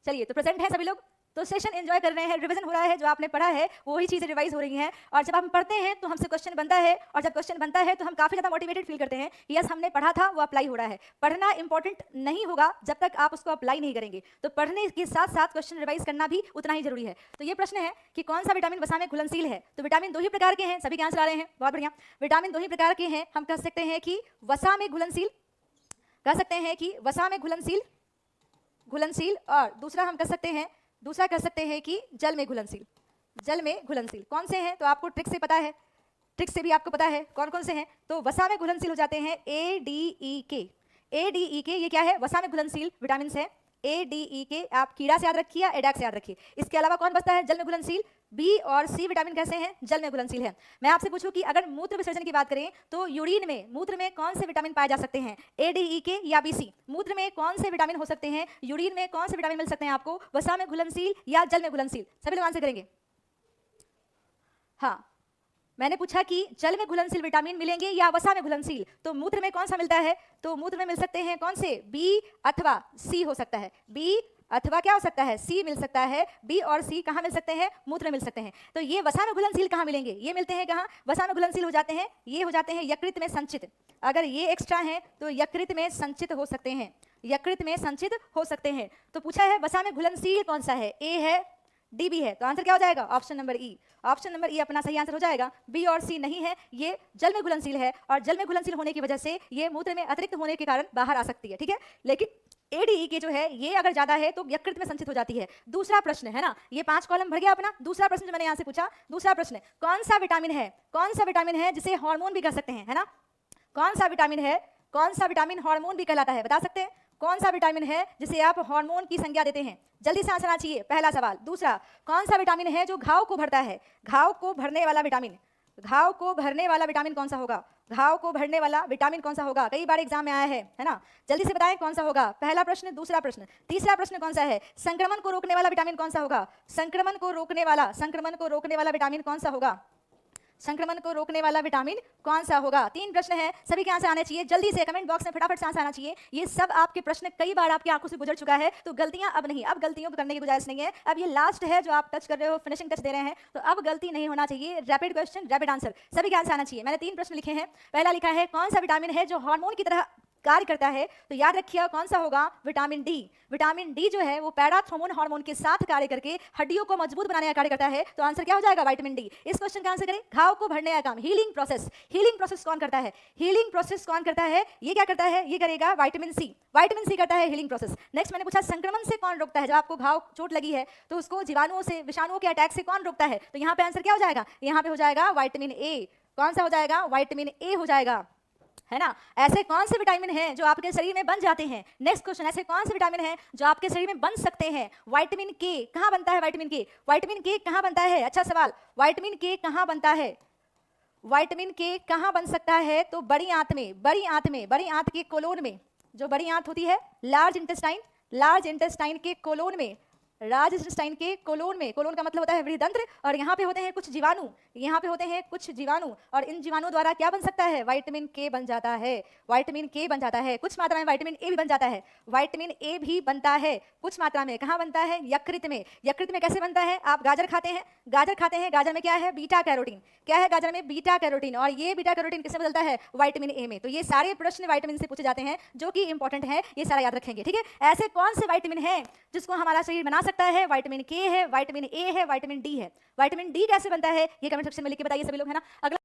चलिए, तो प्रेजेंट है सभी लोग, तो सेशन एंजॉय कर रहे हैं, रिवीजन हो रहा है, जो आपने पढ़ा है वही चीजें रिवाइज हो रही हैं। और जब हम पढ़ते हैं तो हमसे क्वेश्चन बनता है, और जब क्वेश्चन बनता है तो हम काफी ज्यादा मोटिवेटेड फील करते हैं कि यस हमने पढ़ा था वो अप्लाई हो रहा है। पढ़ना इंपॉर्टेंट नहीं होगा जब तक आप उसको अप्लाई नहीं करेंगे, तो पढ़ने के साथ साथ क्वेश्चन रिवाइज करना भी उतना ही जरूरी है। तो ये प्रश्न है कि कौन सा विटामिन वसा में घुलनशील है। तो विटामिन 2 ही प्रकार के हैं, सभी के आंसर आ रहे हैं, बहुत बढ़िया। विटामिन 2 ही प्रकार के हैं, हम कह सकते हैं कि वसा में घुलनशील, कह सकते हैं कि वसा में घुलनशील, और दूसरा हम कह सकते हैं कि जल में घुलनशील, जल में घुलनशील। कौन से हैं तो आपको ट्रिक से पता है, ट्रिक से भी आपको पता है कौन कौन से हैं। तो वसा में घुलनशील हो जाते हैं ADEK, ADEK ये क्या है, वसा में घुलनशील विटामिन है। ADEK आप कीड़ा से याद रखिए या एडैक से याद रखिए। इसके अलावा कौन बचता है जल में घुलनशील, बी और सी विटामिन कैसे हैं, जल में घुलनशील है। मैं आपसे पूछूं कि अगर मूत्र विसर्जन की बात करें तो यूरिन में, मूत्र में कौन से विटामिन पाए जा सकते हैं, ADEK या BC। मूत्र में कौन से विटामिन हो सकते हैं, यूरिन में कौन से विटामिन मिल सकते हैं आपको, वसा में घुलनशील या जल में घुलनशील। सभी लोग आंसर करेंगे। हाँ, मैंने पूछा कि जल में घुलनशील विटामिन मिलेंगे या वसा में घुलनशील, तो मूत्र में कौन सा मिलता है, तो मूत्र में मिल सकते हैं कौन से, बी अथवा सी हो सकता है, बी अथवा क्या हो सकता है, सी मिल सकता है। बी और सी कहाँ मिल सकते हैं, मूत्र में मिल सकते हैं। तो ये वसा में घुलनशील कहाँ मिलेंगे, ये मिलते हैं कहाँ, वसा में घुलनशील हो जाते हैं, ये हो जाते हैं यकृत में संचित। अगर ये एक्स्ट्रा है तो यकृत में संचित हो सकते हैं, यकृत में संचित हो सकते हैं। तो पूछा है वसा में घुलनशील कौन सा है, ए है, डी बी है, तो आंसर क्या हो जाएगा, ऑप्शन नंबर ई। ऑप्शन नंबर ई अपना सही आंसर हो जाएगा। बी और सी नहीं है, ये जल में घुलनशील है, और जल में घुलनशील होने की वजह से ये मूत्र में अतिरिक्त होने के कारण बाहर आ सकती है, ठीक है। लेकिन ADEK जो है ये अगर ज्यादा है तो यकृत में संचित हो जाती है। दूसरा प्रश्न है ना, ये 5 कॉलम भर गया अपना। दूसरा प्रश्न जो मैंने यहाँ से पूछा, दूसरा प्रश्न, कौन सा विटामिन है, कौन सा विटामिन है जिसे हार्मोन भी कह सकते हैं, है ना। कौन सा विटामिन है, कौन सा विटामिन हार्मोन भी कहलाता है, बता सकते हैं कौन सा विटामिन है जिसे आप हार्मोन की संज्ञा देते हैं। जल्दी से आंसर आना चाहिए, पहला सवाल। दूसरा, कौन सा विटामिन है जो घाव को भरता है, घाव को भरने वाला विटामिन, घाव को भरने वाला विटामिन कौन सा होगा, घाव को भरने वाला विटामिन कौन सा होगा, कई बार एग्जाम में आया है ना। जल्दी से बताएं कौन सा होगा, पहला प्रश्न, दूसरा प्रश्न। तीसरा प्रश्न कौन सा है, संक्रमण को रोकने वाला विटामिन कौन सा होगा, संक्रमण को रोकने वाला विटामिन कौन सा होगा, संक्रमण को रोकने वाला विटामिन कौन सा होगा। 3 प्रश्न है, सभी के आंसर आने चाहिए। जल्दी से कमेंट बॉक्स में फटाफट से आंसर आना चाहिए। ये सब आपके प्रश्न कई बार आपकी आंखों से गुजर चुका है, तो गलतियां अब नहीं, अब गलतियों को करने की गुंजाइश नहीं है। अब ये लास्ट है जो आप टच कर रहे हो, फिनिशिंग टच दे रहे हैं, तो अब गलती नहीं होना चाहिए। रैपिड क्वेश्चन, रैपिड आंसर, सभी के आंसर आना चाहिए। मैंने 3 प्रश्न लिखे हैं। पहला लिखा है कौन सा विटामिन है जो हार्मोन की तरह कार्य करता है, तो याद रखिए कौन सा होगा, विटामिन डी। विटामिन डी जो है वो पैराथ्रोमोन हार्मोन के साथ कार्य करके हड्डियों को मजबूत बनाने का कार्य करता है, तो आंसर क्या हो जाएगा, विटामिन डी। इस क्वेश्चन का आंसर करें, घाव को भरने का काम, हीलिंग प्रोसेस, हीलिंग प्रोसेस कौन करता है, हीलिंग प्रोसेस कौन करता है, ये क्या करता है, ये करेगा विटामिन सी, विटामिन सी करता है हीलिंग प्रोसेस। नेक्स्ट मैंने पूछा संक्रमण से कौन रोकता है, जब आपको घाव चोट लगी है तो उसको जीवाणुओं से, विषाणुओं के अटैक से कौन रोकता है, तो यहाँ पे आंसर क्या हो जाएगा, यहाँ पे हो जाएगा विटामिन ए। कौन सा हो जाएगा, विटामिन ए हो जाएगा, है ना। ऐसे कौन से विटामिन हैं जो आपके शरीर में बन जाते हैं। नेक्स्ट क्वेश्चन, ऐसे कौन से विटामिन हैं जो आपके शरीर में बन सकते हैं। विटामिन के कहाँ बनता है, विटामिन के, विटामिन के कहाँ बनता है, अच्छा सवाल, विटामिन के कहाँ बनता है, विटामिन के कहाँ बन सकता है, तो बड़ी आंत में, बड़ी आंत में, बड़ी आंत के कोलोन में, जो बड़ी आंत होती है, लार्ज इंटेस्टाइन, लार्ज इंटेस्टाइन के कोलोन में, लार्ज इंटेस्टाइन के कोलोन में, कोलोन का मतलब होता है वृहदंत्र, और यहाँ पे होते हैं कुछ जीवाणु, यहाँ पे होते हैं कुछ जीवाणु, और इन जीवाणुओं द्वारा क्या बन सकता है, विटामिन के बन जाता है, विटामिन के बन जाता है। कुछ मात्रा में विटामिन ए भी बन जाता है, विटामिन ए भी बनता है कुछ मात्रा में। कहाँ बनता है, यकृत में। यकृत में कैसे बनता है, आप गाजर खाते हैं, गाजर खाते हैं, गाजर में क्या है, बीटा कैरोटीन, क्या है गाजर में, बीटा कैरोटीन, और ये बीटा कैरोटीन किससे बदलता है, विटामिन ए में। तो ये सारे प्रश्न विटामिन से पूछे जाते हैं जो कि इंपॉर्टेंट है, ये सारा याद रखेंगे, ठीक है। ऐसे कौन से विटामिन है जिसको हमारा शरीर बना सकता है, विटामिन के है, विटामिन ए है, विटामिन डी है। विटामिन डी कैसे बनता है, ये कमेंट सेक्शन में लिख के बताइए सभी लोग, है ना। अगला